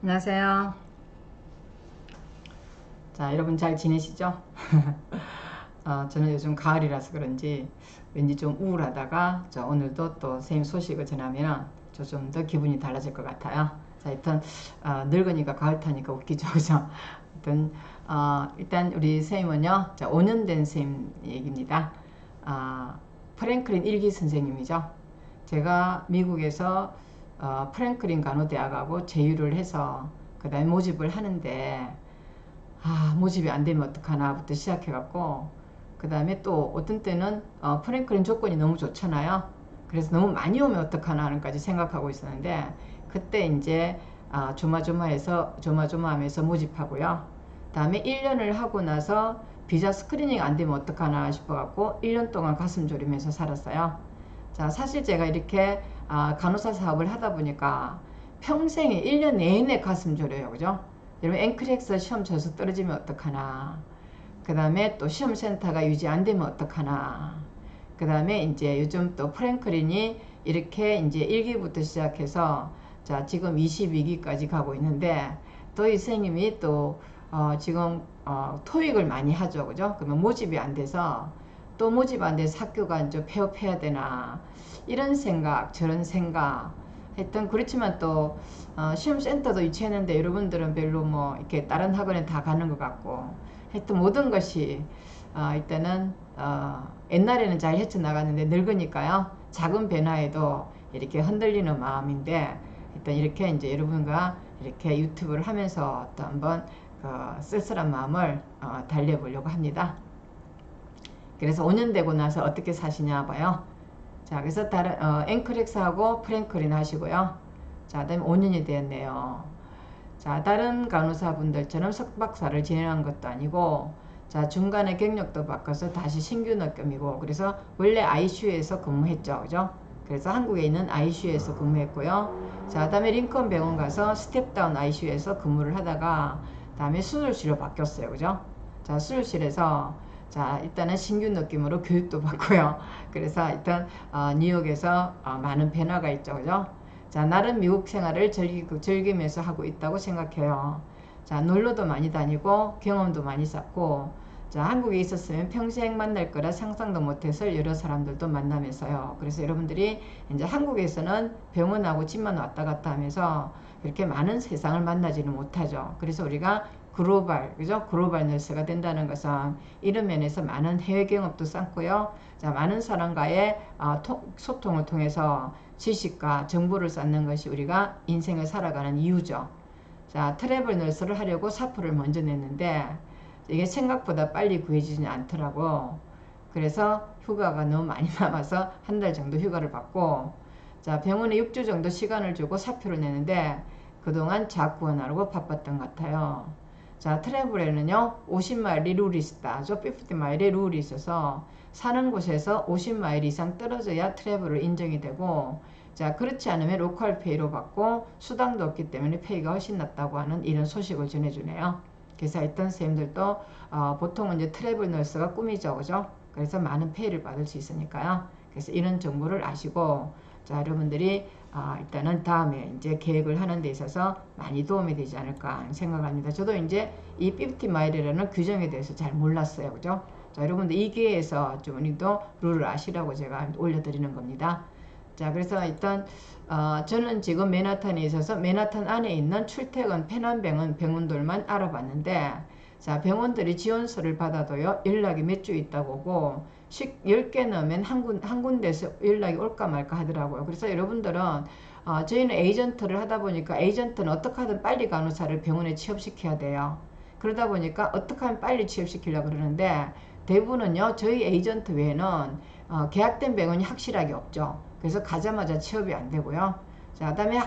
안녕하세요. 자, 여러분 잘 지내시죠? 저는 요즘 가을이라서 그런지 왠지 좀 우울하다가 오늘도 또 선생님 소식을 전하면 좀 더 기분이 달라질 것 같아요. 자, 일단 늙으니까 가을 타니까 웃기죠, 그죠? 일단 우리 선생님은요, 자, 5년 된 선생님 얘기입니다. 프랭클린 일기 선생님이죠. 제가 미국에서 프랭클린 간호대학하고 제휴를 해서 그 다음에 모집을 하는데 모집이 안 되면 어떡하나부터 시작해갖고 그 다음에 또 어떤 때는 프랭클린 조건이 너무 좋잖아요. 그래서 너무 많이 오면 어떡하나 하는까지 생각하고 있었는데 그때 이제 조마조마하면서 모집하고요. 다음에 1년을 하고 나서 비자 스크리닝 안 되면 어떡하나 싶어갖고 1년 동안 가슴 졸이면서 살았어요. 자, 사실 제가 이렇게 간호사 사업을 하다 보니까 평생에 1년 내내 가슴 졸여요. 그죠? 여러분 앵크렉스 시험 쳐서 떨어지면 어떡하나. 그 다음에 또 시험센터가 유지 안 되면 어떡하나. 그 다음에 이제 요즘 또 프랭클린이 이렇게 이제 1기부터 시작해서 자, 지금 22기까지 가고 있는데 또 이 선생님이 또 지금 토익을 많이 하죠. 그죠? 그러면 모집이 안 돼서 또 모집 안 돼서 학교가 이제 폐업해야 되나 이런 생각 저런 생각 했던 그렇지만 또 시험센터도 유치했는데 여러분들은 별로 뭐 이렇게 다른 학원에 다 가는 것 같고 하여튼 모든 것이 일단은 옛날에는 잘 헤쳐나갔는데 늙으니까요 작은 변화에도 이렇게 흔들리는 마음인데 일단 이렇게 이제 여러분과 이렇게 유튜브를 하면서 또 한번 쓸쓸한 마음을 달래보려고 합니다. 그래서 5년 되고 나서 어떻게 사시냐 봐요. 자, 그래서 다른 앵크렉스하고 프랭클린 하시고요. 자, 그다음에 5년이 되었네요. 자, 다른 간호사분들처럼 석박사를 진행한 것도 아니고, 자, 중간에 경력도 바꿔서 다시 신규 느낌이고, 그래서 원래 ICU에서 근무했죠, 그죠? 그래서 한국에 있는 ICU에서 근무했고요. 자, 그다음에 링컨 병원 가서 스텝다운 ICU에서 근무를 하다가, 다음에 수술실로 바뀌었어요, 그죠? 자, 수술실에서 자, 일단은 신규 느낌으로 교육도 받고요. 그래서 일단 뉴욕에서 많은 변화가 있죠, 그죠? 자, 나름 미국 생활을 즐기면서 하고 있다고 생각해요. 자, 놀러도 많이 다니고 경험도 많이 쌓고 자, 한국에 있었으면 평생 만날 거라 상상도 못했을 여러 사람들도 만나면서요. 그래서 여러분들이 이제 한국에서는 병원하고 집만 왔다 갔다 하면서 이렇게 많은 세상을 만나지는 못하죠. 그래서 우리가 글로벌, 그죠? 글로벌 너스가 된다는 것은 이런 면에서 많은 해외 경험도 쌓고요. 자, 많은 사람과의 소통을 통해서 지식과 정보를 쌓는 것이 우리가 인생을 살아가는 이유죠. 자, 트래블 너스를 하려고 사표를 먼저 냈는데 이게 생각보다 빨리 구해지지 않더라고. 그래서 휴가가 너무 많이 남아서 한 달 정도 휴가를 받고 자, 병원에 6주 정도 시간을 주고 사표를 내는데 그동안 자구원하려고 바빴던 것 같아요. 자, 트래블에는요 50마일이 룰이 있다. 50마일의 룰이 있어서 사는 곳에서 50마일 이상 떨어져야 트래블을 인정이 되고 자, 그렇지 않으면 로컬 페이로 받고 수당도 없기 때문에 페이가 훨씬 낮다고 하는 이런 소식을 전해주네요. 그래서 했던 선생님들도 보통은 이제 트래블 너스가 꿈이죠, 그죠? 그래서 많은 페이를 받을 수 있으니까요. 그래서 이런 정보를 아시고 자, 여러분들이 일단은 다음에 이제 계획을 하는 데 있어서 많이 도움이 되지 않을까 생각합니다. 저도 이제 이 50마일이라는 규정에 대해서 잘 몰랐어요, 그죠? 자, 여러분들 이 기회에서 좀 우리도 룰을 아시라고 제가 올려드리는 겁니다. 자, 그래서 일단 저는 지금 맨하탄에 있어서 맨하탄 안에 있는 출퇴근 편한 병원들만 알아봤는데 자, 병원들이 지원서를 받아도요 연락이 몇 주 있다고 오고 10개 넣으면 한 군데서 연락이 올까 말까 하더라고요. 그래서 여러분들은 저희는 에이전트를 하다 보니까 에이전트는 어떻게 하든 빨리 간호사를 병원에 취업시켜야 돼요. 그러다 보니까 어떻게 하면 빨리 취업시키려고 그러는데 대부분은요 저희 에이전트 외에는 계약된 병원이 확실하게 없죠. 그래서 가자마자 취업이 안 되고요. 자, 그다음에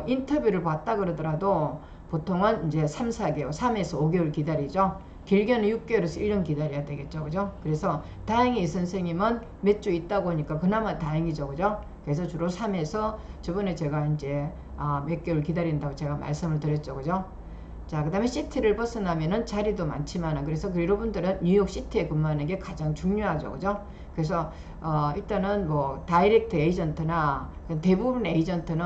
인터뷰를 봤다 그러더라도 보통은 이제 3, 4개월, 3에서 5개월 기다리죠. 길게는 6개월에서 1년 기다려야 되겠죠. 그죠? 그래서 다행히 이 선생님은 몇 주 있다고 하니까 그나마 다행이죠. 그죠? 그래서 주로 3에서 저번에 제가 이제 몇 개월 기다린다고 제가 말씀을 드렸죠. 그죠? 자, 그 다음에 시티를 벗어나면은 자리도 많지만은, 그래서 그 여러분들은 뉴욕 시티에 근무하는 게 가장 중요하죠. 그죠? 그래서, 일단은 뭐, 다이렉트 에이전트나 대부분 에이전트는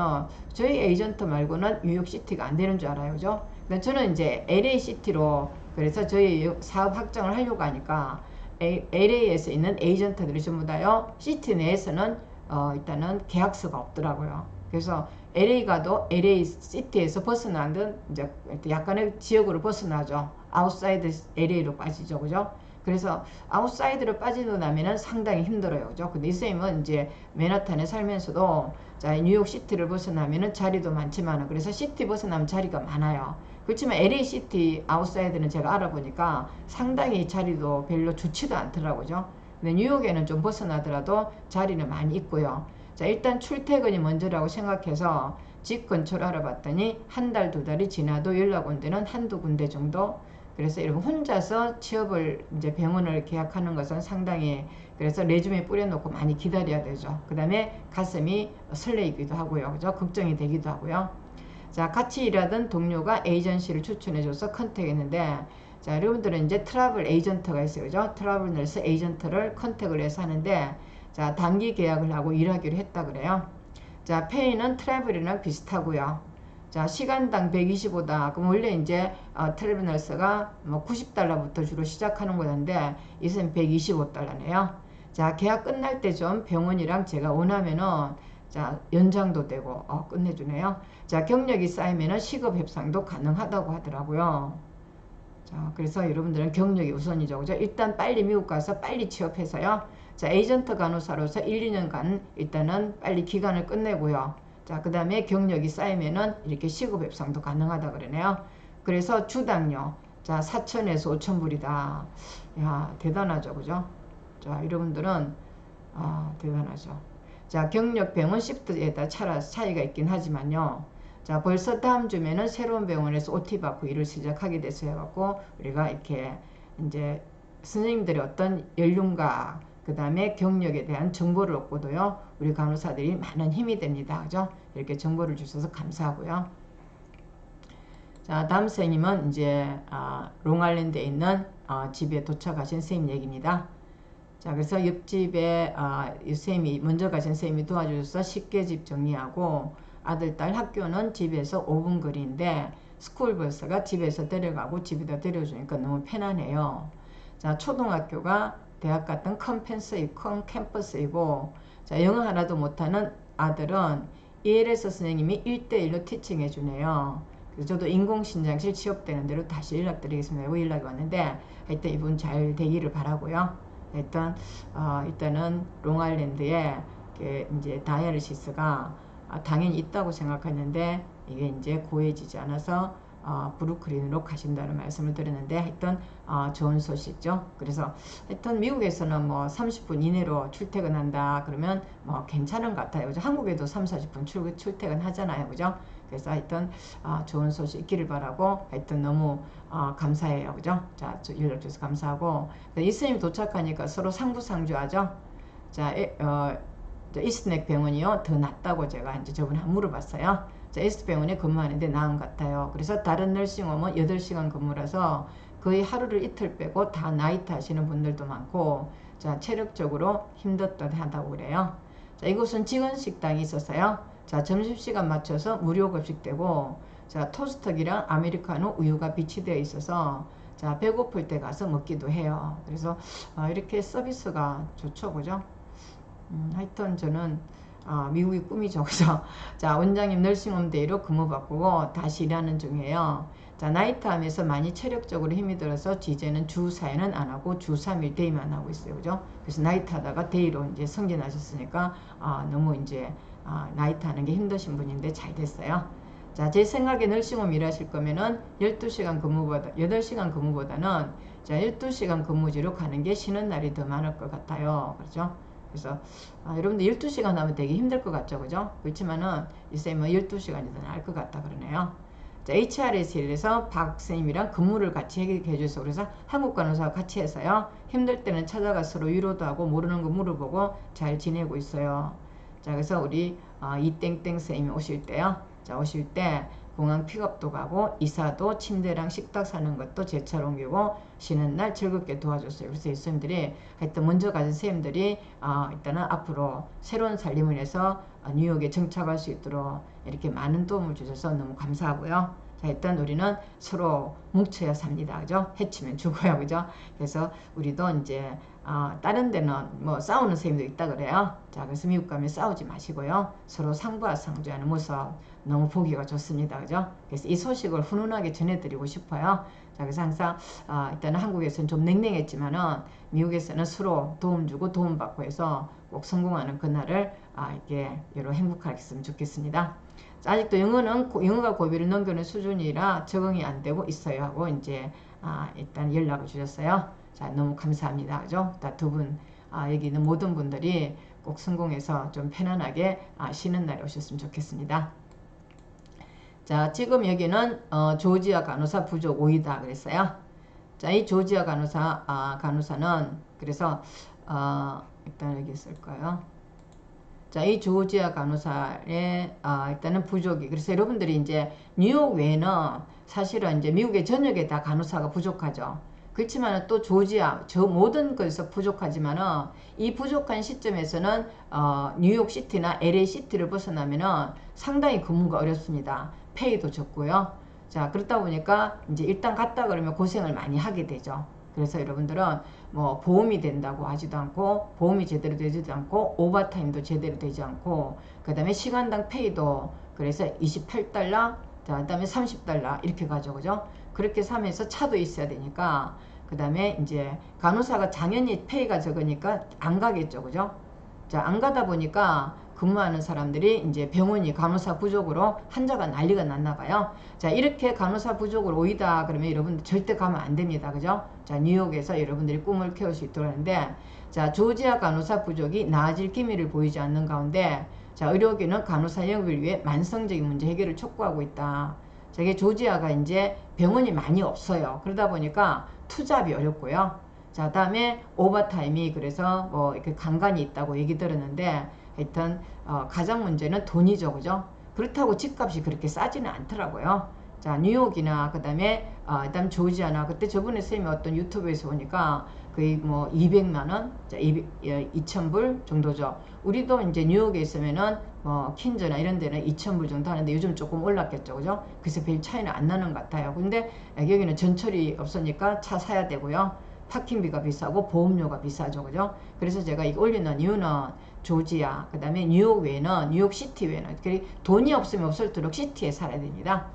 저희 에이전트 말고는 뉴욕 시티가 안 되는 줄 알아요. 그죠? 근데 저는 이제 LA 시티로, 그래서 저희 사업 확장을 하려고 하니까, LA에서 있는 에이전트들이 전부 다요, 시티 내에서는, 일단은 계약서가 없더라고요. 그래서 LA 가도 LA 시티에서 벗어나는 이제 약간의 지역으로 벗어나죠. 아웃사이드 LA로 빠지죠. 그죠? 그래서 아웃사이드로 빠지고 나면은 상당히 힘들어요. 그죠? 근데 이 쌤은 이제 맨하탄에 살면서도 자, 뉴욕 시티를 벗어나면은 자리도 많지만, 그래서 시티 벗어나면 자리가 많아요. 그렇지만 LA 시티 아웃사이드는 제가 알아보니까 상당히 자리도 별로 좋지도 않더라고요. 근데 뉴욕에는 좀 벗어나더라도 자리는 많이 있고요. 자, 일단 출퇴근이 먼저라고 생각해서 집 근처를 알아봤더니 한 달, 두 달이 지나도 연락 온 데는 한두 군데 정도. 그래서 여러분 혼자서 취업을 이제 병원을 계약하는 것은 상당히, 그래서 레주메 뿌려놓고 많이 기다려야 되죠. 그 다음에 가슴이 설레이기도 하고요. 그죠? 걱정이 되기도 하고요. 자, 같이 일하던 동료가 에이전시를 추천해줘서 컨택했는데, 자, 여러분들은 이제 트러블 에이전트가 있어요. 그죠? 트러블 널스 에이전트를 컨택을 해서 하는데, 자, 단기 계약을 하고 일하기로 했다 그래요. 자, 페이는 트래블이랑 비슷하고요. 자, 시간당 125다. 그럼 원래 이제 트래블 널스가 뭐 90달러부터 주로 시작하는 거였는데 이선 125달러네요. 자, 계약 끝날 때 좀 병원이랑 제가 원하면은 자, 연장도 되고 끝내주네요. 자, 경력이 쌓이면은 시급 협상도 가능하다고 하더라고요. 자, 그래서 여러분들은 경력이 우선이죠. 그죠? 일단 빨리 미국 가서 빨리 취업해서요. 자, 에이전트 간호사로서 1, 2년간 일단은 빨리 기간을 끝내고요. 자, 그 다음에 경력이 쌓이면은 이렇게 시급 협상도 가능하다 그러네요. 그래서 주당요. 자, 4천에서 5천 불이다. 야, 대단하죠. 그죠? 자, 여러분들은, 대단하죠. 자, 경력병원 시프트에다 차이가 있긴 하지만요. 자, 벌써 다음 주면은 새로운 병원에서 OT 받고 일을 시작하게 돼서 해갖고 우리가 이렇게 이제 선생님들의 어떤 연륜과 그 다음에 경력에 대한 정보를 얻고도요, 우리 간호사들이 많은 힘이 됩니다. 그죠? 이렇게 정보를 주셔서 감사하고요. 자, 다음 선생님은 이제 롱아일랜드에 있는 집에 도착하신 선생님 얘기입니다. 자, 그래서 옆집에 선생님이 먼저 가신 선생님이 도와주셔서 쉽게 집 정리하고, 아들, 딸 학교는 집에서 5분 거리인데 스쿨버스가 집에서 데려가고 집에다 데려주니까 너무 편하네요. 자, 초등학교가 대학 같은 큰 캠퍼스이고, 자, 영어 하나도 못하는 아들은 ELS 선생님이 1대1로 티칭해 주네요. 그래서 저도 인공신장실 취업되는 대로 다시 연락드리겠습니다. 왜 연락이 왔는데 하여튼 이분 잘 되기를 바라고요. 일단 일단은 롱아일랜드에 이제 다이아리시스가 당연히 있다고 생각했는데 이게 이제 고해지지 않아서 브루클린으로 가신다는 말씀을 드렸는데 하여튼 좋은 소식이죠. 그래서 하여튼 미국에서는 뭐 30분 이내로 출퇴근한다 그러면 뭐 괜찮은 것 같아요. 그죠? 한국에도 3, 40분 출퇴근 하잖아요. 그죠? 그래서 하여튼 좋은 소식 있기를 바라고 하여튼 너무 감사해요. 그죠? 자, 연락 주셔서 감사하고 이스님 도착하니까 서로 상부상조하죠. 자, 이스넥 병원이요 더 낫다고 제가 이제 저번에 물어봤어요. 자, 이스트 병원에 근무하는데 나은 것 같아요. 그래서 다른 널싱홈은 8시간 근무라서 거의 하루를 이틀 빼고 다 나이트 하시는 분들도 많고, 자, 체력적으로 힘들다 하다고 그래요. 자, 이곳은 직원 식당이 있었어요. 자, 점심시간 맞춰서 무료 급식되고, 자, 토스트기랑 아메리카노 우유가 비치되어 있어서 자, 배고플 때 가서 먹기도 해요. 그래서 이렇게 서비스가 좋죠. 그죠? 하여튼 저는 미국이 꿈이죠. 그죠? 자, 원장님 널싱홈 데이로 근무 바꾸고 다시 일하는 중이에요. 자, 나이트 하면서 많이 체력적으로 힘이 들어서 이제는 주 4일은 안 하고 주 3일 데이만 하고 있어요. 그죠? 그래서 나이트 하다가 데이로 이제 승진하셨으니까 너무 이제 나이트 하는 게 힘드신 분인데 잘 됐어요. 자, 제 생각에 널싱홈 일하실 거면은 12시간 근무보다 8시간 근무보다는 자, 12시간 근무지로 가는 게 쉬는 날이 더 많을 것 같아요. 그렇죠? 그래서 여러분들 12시간 하면 되게 힘들 것 같죠. 그죠? 그렇지만은 이쌤은 12시간이 더 나을 것 같다 그러네요. 자, HRS에서 박 선생님이랑 근무를 같이 해줘서 그래서 한국 간호사와 같이 해서요. 힘들 때는 찾아가 서로 위로도 하고 모르는 거 물어보고 잘 지내고 있어요. 자, 그래서 우리 이땡땡 선생님이 오실 때요. 자, 오실 때 공항 픽업도 가고 이사도 침대랑 식탁 사는 것도 제 차로 옮기고 쉬는 날 즐겁게 도와줬어요. 그래서 이 선생님들이 하여튼 먼저 가진 선생님들이 일단은 앞으로 새로운 살림을 해서 뉴욕에 정착할 수 있도록 이렇게 많은 도움을 주셔서 너무 감사하고요. 자, 일단 우리는 서로 뭉쳐야 삽니다. 그죠? 해치면 죽어요. 그죠? 그래서 우리도 이제 다른 데는 뭐 싸우는 선생님도 있다 그래요. 자, 그래서 미국 가면 싸우지 마시고요. 서로 상부하 상주하는 모습 너무 보기가 좋습니다. 그죠? 그래서 이 소식을 훈훈하게 전해드리고 싶어요. 자, 그래서 항상 일단은 한국에서는 좀 냉랭했지만은 미국에서는 서로 도움 주고 도움 받고 해서 꼭 성공하는 그날을 이렇게 여러분 행복하게 했으면 좋겠습니다. 자, 아직도 영어가 고비를 넘기는 수준이라 적응이 안 되고 있어요 하고 이제 일단 연락을 주셨어요. 자, 너무 감사합니다. 그죠? 두 분 여기 있는 모든 분들이 꼭 성공해서 좀 편안하게 쉬는 날이 오셨으면 좋겠습니다. 자, 지금 여기는 조지아 간호사 부족 5위다 그랬어요. 자, 이 조지아 간호사는 그래서 일단 여기 있을 거예요. 자, 이 조지아 간호사의 일단은 부족이, 그래서 여러분들이 이제 뉴욕 외에는 사실은 이제 미국의 전역에 다 간호사가 부족하죠. 그렇지만 또 조지아 저 모든 것에서 부족하지만은 이 부족한 시점에서는 뉴욕 시티나 LA 시티를 벗어나면은 상당히 근무가 어렵습니다. 페이도 적고요. 자, 그렇다 보니까 이제 일단 갔다 그러면 고생을 많이 하게 되죠. 그래서 여러분들은 뭐 보험이 된다고 하지도 않고 보험이 제대로 되지도 않고 오버타임도 제대로 되지 않고 그 다음에 시간당 페이도 그래서 28달러 그 다음에 30달러 이렇게 가죠. 그죠? 그렇게 사면서 차도 있어야 되니까 그 다음에 이제 간호사가 당연히 페이가 적으니까 안 가겠죠. 그죠? 자, 안 가다 보니까 근무하는 사람들이 이제 병원이 간호사 부족으로 환자가 난리가 났나 봐요. 자, 이렇게 간호사 부족으로 오이다 그러면 여러분들 절대 가면 안 됩니다. 그죠? 자, 뉴욕에서 여러분들이 꿈을 키울 수 있도록 하는데, 자, 조지아 간호사 부족이 나아질 기미를 보이지 않는 가운데, 자, 의료계는 간호사 영입을 위해 만성적인 문제 해결을 촉구하고 있다. 자, 이게 조지아가 이제 병원이 많이 없어요. 그러다 보니까 투잡이 어렵고요. 자, 다음에 오버타임이 그래서 뭐 이렇게 간간이 있다고 얘기 들었는데, 하여튼 가장 문제는 돈이죠. 그죠? 그렇다고 집값이 그렇게 싸지는 않더라고요. 자, 뉴욕이나 그다음에 그다음 조지아나 그때 저번에 선생님이 어떤 유튜브에서 보니까 거의 뭐 200만원, 2,000불 정도죠. 우리도 이제 뉴욕에 있으면은 뭐 킨저나 이런 데는 2,000불 정도 하는데 요즘 조금 올랐겠죠. 그죠? 그래서 별 차이는 안 나는 것 같아요. 근데 여기는 전철이 없으니까 차 사야 되고요. 파킹비가 비싸고 보험료가 비싸죠. 그죠? 그래서 제가 이거 올리는 이유는 조지아, 그 다음에 뉴욕 외에는, 뉴욕 시티 외에는, 돈이 없으면 없을수록 시티에 살아야 됩니다.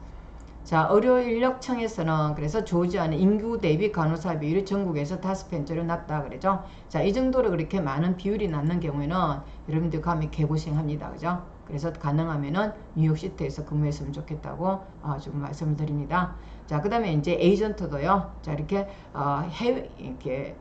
자, 의료인력청에서는 그래서 조지아는 인구 대비 간호사 비율이 전국에서 5배째로 낮다 그러죠. 자, 이 정도로 그렇게 많은 비율이 낮는 경우에는 여러분들 가면 개고생합니다. 그죠? 그래서 가능하면은 뉴욕시티에서 근무했으면 좋겠다고 좀 말씀을 드립니다. 자, 그 다음에 이제 에이전트도요. 자, 이렇게 해외 이렇게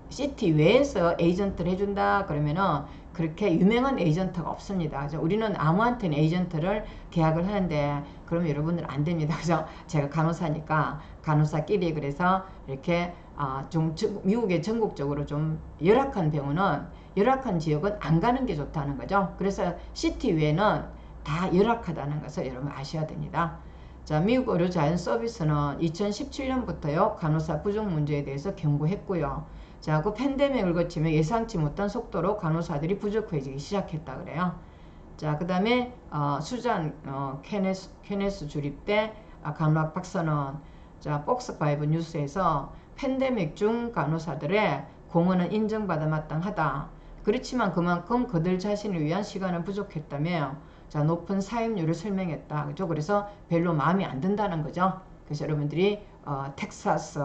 시티 외에서 에이전트를 해준다 그러면은 그렇게 유명한 에이전트가 없습니다. 그죠? 우리는 아무한테는 에이전트를 계약을 하는데 그러면 여러분들 안 됩니다. 그죠? 제가 간호사니까 간호사끼리 그래서 이렇게 좀 미국의 전국적으로 좀 열악한 병원은 열악한 지역은 안 가는 게 좋다는 거죠. 그래서 시티 외에는 다 열악하다는 것을 여러분 아셔야 됩니다. 자, 미국 의료자연 서비스는 2017년부터요 간호사 부족 문제에 대해서 경고했고요. 자, 그 팬데믹을 거치며 예상치 못한 속도로 간호사들이 부족해지기 시작했다 그래요. 자, 그 다음에 수잔 케네스 주립대 간호학 박사는 자, 폭스5 뉴스에서 팬데믹 중 간호사들의 공헌은 인정받아 마땅하다. 그렇지만 그만큼 그들 자신을 위한 시간은 부족했다며 자, 높은 사임률을 설명했다. 그죠? 그래서 별로 마음에 안 든다는 거죠. 그래서 여러분들이 텍사스,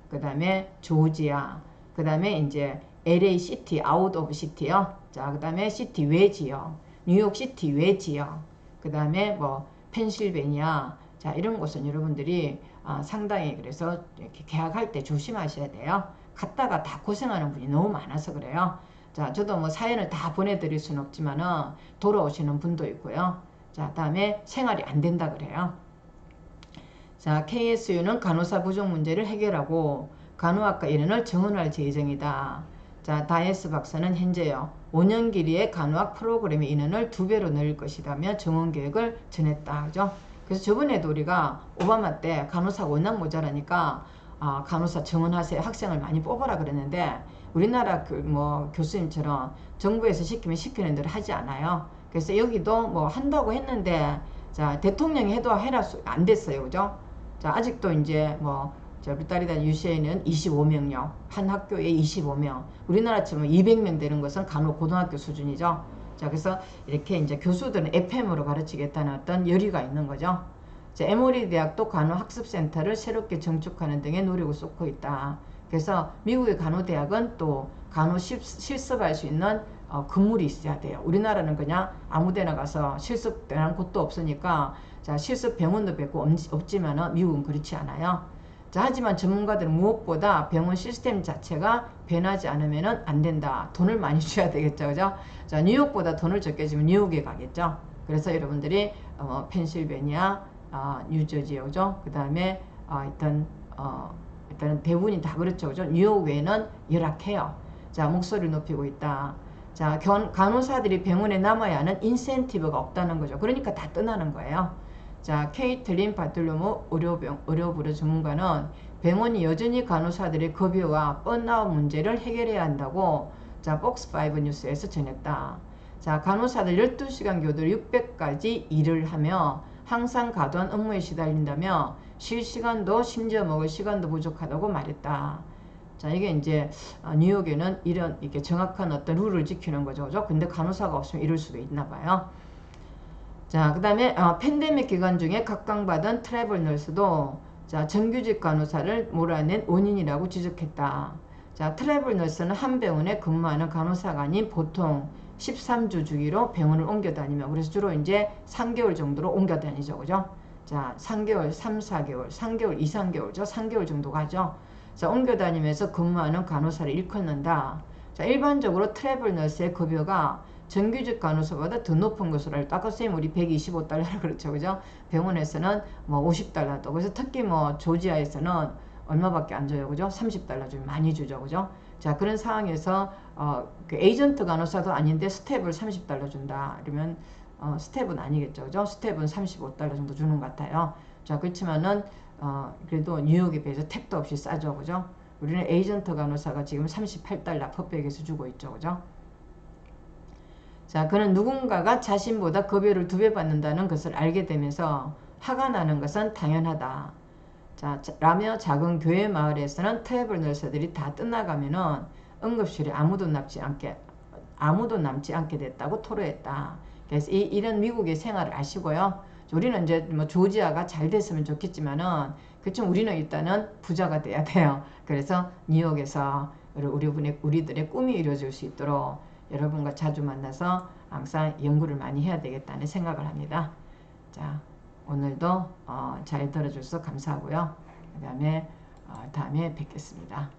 그 다음에 조지아, 그 다음에 이제 LA 시티, 아웃 오브 시티요. 자, 그 다음에 시티 외 지역, 뉴욕 시티 외 지역, 그 다음에 뭐 펜실베니아, 자, 이런 곳은 여러분들이 상당히 그래서 이렇게 계약할 때 조심하셔야 돼요. 갔다가 다 고생하는 분이 너무 많아서 그래요. 자, 저도 뭐 사연을 다 보내드릴 수는 없지만은 돌아오시는 분도 있고요. 자, 다음에 생활이 안 된다 그래요. 자, KSU는 간호사 부족 문제를 해결하고 간호학과 인원을 정원할 예정이다. 자, 다이에스 박사는 현재요 5년 길이의 간호학 프로그램의 인원을 2배로 늘릴 것이라며 정원 계획을 전했다. 그죠? 그래서 저번에도 우리가 오바마 때 간호사가 워낙 모자라니까 간호사 정원하세요. 학생을 많이 뽑아라 그랬는데 우리나라 뭐 교수님처럼 정부에서 시키면 시키는 대로 하지 않아요. 그래서 여기도 뭐 한다고 했는데 자 대통령이 해도 해라 안 됐어요. 그죠? 자 아직도 이제 뭐 우리 딸이 다니는 UCA는 25명요. 한 학교에 25명. 우리나라처럼 200명 되는 것은 간호 고등학교 수준이죠. 자, 그래서 이렇게 이제 교수들은 FM으로 가르치겠다는 어떤 열의가 있는 거죠. 자, 에모리 대학도 간호학습센터를 새롭게 정축하는 등의 노력을 쏟고 있다. 그래서 미국의 간호대학은 또 간호 실습할 수 있는 건물이 있어야 돼요. 우리나라는 그냥 아무데나 가서 실습되는 곳도 없으니까 자, 실습 병원도 뵙고 없지만은 미국은 그렇지 않아요. 자, 하지만 전문가들은 무엇보다 병원 시스템 자체가 변하지 않으면 안 된다. 돈을 많이 줘야 되겠죠. 그죠? 자, 뉴욕보다 돈을 적게 주면 뉴욕에 가겠죠. 그래서 여러분들이 펜실베니아, 뉴저지요. 그죠? 그 다음에 일단은 대부분이 다 그렇죠. 그죠? 뉴욕 외에는 열악해요. 자, 목소리를 높이고 있다. 자, 간호사들이 병원에 남아야 하는 인센티브가 없다는 거죠. 그러니까 다 떠나는 거예요. 자, 케이틀린 바틀로무 의료부로 전문가는 병원이 여전히 간호사들의 급여와 번아웃 문제를 해결해야 한다고 자, 폭스5 뉴스에서 전했다. 자, 간호사들 12시간 교대로 600까지 일을 하며 항상 과도한 업무에 시달린다며 쉴 시간도 심지어 먹을 시간도 부족하다고 말했다. 자, 이게 이제 뉴욕에는 이런 이렇게 정확한 어떤 룰을 지키는 거죠. 그죠? 근데 간호사가 없으면 이럴 수도 있나 봐요. 자, 그 다음에 팬데믹 기간 중에 각광받은 트래블 너스도 자, 정규직 간호사를 몰아낸 원인이라고 지적했다. 자, 트래블 너스는 한 병원에 근무하는 간호사가 아닌 보통 13주 주기로 병원을 옮겨 다니며 그래서 주로 이제 3개월 정도로 옮겨 다니죠. 그죠? 자, 3개월, 3, 4개월, 3개월, 2, 3개월죠. 3개월 정도 가죠. 자, 옮겨 다니면서 근무하는 간호사를 일컫는다. 자, 일반적으로 트래블 너스의 급여가 정규직 간호사보다 더 높은 것으로 알고 아까 선생님 우리 125달러 그렇죠. 그죠? 병원에서는 뭐 50달러도 그래서 특히 뭐 조지아에서는 얼마밖에 안 줘요. 그죠? 30달러 좀 많이 주죠. 그죠? 자, 그런 상황에서 그 에이전트 간호사도 아닌데 스텝을 30달러 준다. 그러면 스텝은 아니겠죠. 그죠? 스텝은 35달러 정도 주는 것 같아요. 자, 그렇지만은 그래도 뉴욕에 비해서 탭도 없이 싸죠. 그죠? 우리는 에이전트 간호사가 지금 38달러 퍼백에서 주고 있죠. 그죠? 자, 그는 누군가가 자신보다 급여를 2배 받는다는 것을 알게 되면서 화가 나는 것은 당연하다. 자, 라며 작은 교회 마을에서는 트래블 너스들이 다 떠나가면은 응급실에 아무도 남지 않게 됐다고 토로했다. 그래서 이런 미국의 생활을 아시고요. 우리는 이제 뭐 조지아가 잘 됐으면 좋겠지만은 그렇지만 우리는 일단은 부자가 돼야 돼요. 그래서 뉴욕에서 우리들의 꿈이 이루어질 수 있도록 여러분과 자주 만나서 항상 연구를 많이 해야 되겠다는 생각을 합니다. 자, 오늘도 잘 들어줘서 감사하고요. 그 다음에 다음에 뵙겠습니다.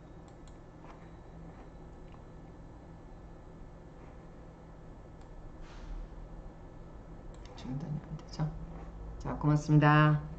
중단이 안 되죠? 자, 고맙습니다.